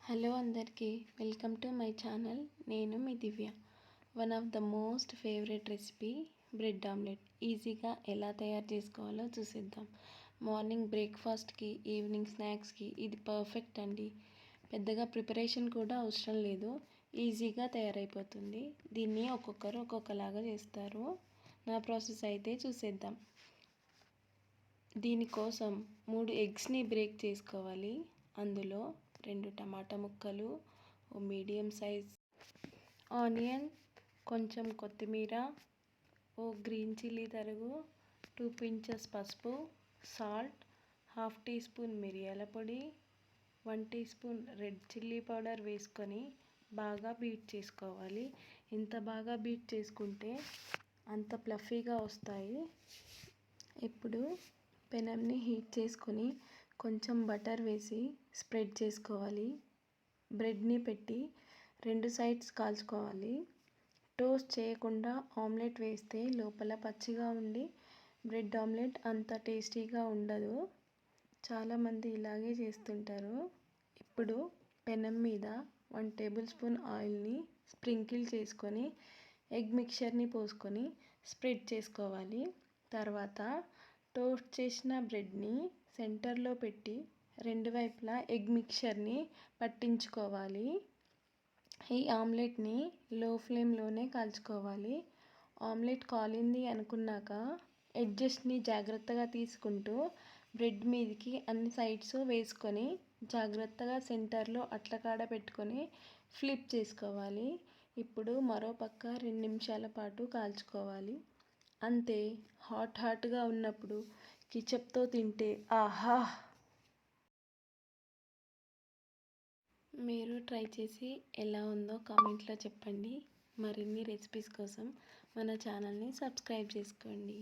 Hello అందరికీ welcome to my channel. నేను మీ Divya. One of the most favourite recipe bread omelette ఈజీగా ఎలా తయారు చేసుకోవాలో చూసేద్దాం. మార్నింగ్ బ్రేక్ఫాస్ట్కి, ఈవినింగ్ స్నాక్స్కి ఇది పర్ఫెక్ట్ అండి. పెద్దగా ప్రిపరేషన్ కూడా అవసరం లేదు, ఈజీగా తయారైపోతుంది. దీన్ని ఒక్కొక్కరు ఒక్కొక్కలాగా చేస్తారు. నా ప్రాసెస్ అయితే చూసేద్దాం. దీనికోసం 3 ఎగ్స్ని బ్రేక్ చేసుకోవాలి. అందులో 2 టమాటా ముక్కలు, ఓ మీడియం సైజ్ ఆనియన్, కొంచెం కొత్తిమీర, ఓ గ్రీన్ చిల్లీ తరుగు, 2 pinches పసుపు, సాల్ట్, 1/2 teaspoon మిరియాల పొడి, 1 teaspoon రెడ్ చిల్లీ పౌడర్ వేసుకొని బాగా బీట్ చేసుకోవాలి. ఎంత బాగా బీట్ చేసుకుంటే అంత ఫ్లఫీగా వస్తాయి. ఇప్పుడు పెనంని హీట్ చేసుకొని కొంచెం బటర్ వేసి స్ప్రెడ్ చేసుకోవాలి. బ్రెడ్ని పెట్టి 2 సైడ్స్ కాల్చుకోవాలి. టోస్ట్ చేయకుండా ఆమ్లెట్ వేస్తే లోపల పచ్చిగా ఉండి బ్రెడ్ ఆమ్లెట్ అంత టేస్టీగా ఉండదు. చాలామంది ఇలాగే చేస్తుంటారు. ఇప్పుడు పెనం మీద 1 tablespoon ఆయిల్ని స్ప్రింకిల్ చేసుకొని ఎగ్ మిక్చర్ని పోసుకొని స్ప్రెడ్ చేసుకోవాలి. తర్వాత టోస్ట్ చేసిన బ్రెడ్ని సెంటర్లో పెట్టి 2 వైపులా ఎగ్ మిక్చర్ని పట్టించుకోవాలి. ఈ ఆమ్లెట్ని లో ఫ్లేమ్లోనే కాల్చుకోవాలి. ఆమ్లెట్ కాలింది అనుకున్నాక ఎడ్జెస్ని జాగ్రత్తగా తీసుకుంటూ బ్రెడ్ మీదకి అన్ని సైడ్స్ వేసుకొని జాగ్రత్తగా సెంటర్లో అట్లకాడ పెట్టుకొని ఫ్లిప్ చేసుకోవాలి. ఇప్పుడు మరో పక్క 2 నిమిషాల పాటు కాల్చుకోవాలి. అంతే, హాట్గా ఉన్నప్పుడు కెచప్తో తింటే ఆహా! మీరు ట్రై చేసి ఎలా ఉందో కామెంట్లో చెప్పండి. మరిన్ని రెసిపీస్ కోసం మన ఛానల్ని సబ్స్క్రైబ్ చేసుకోండి.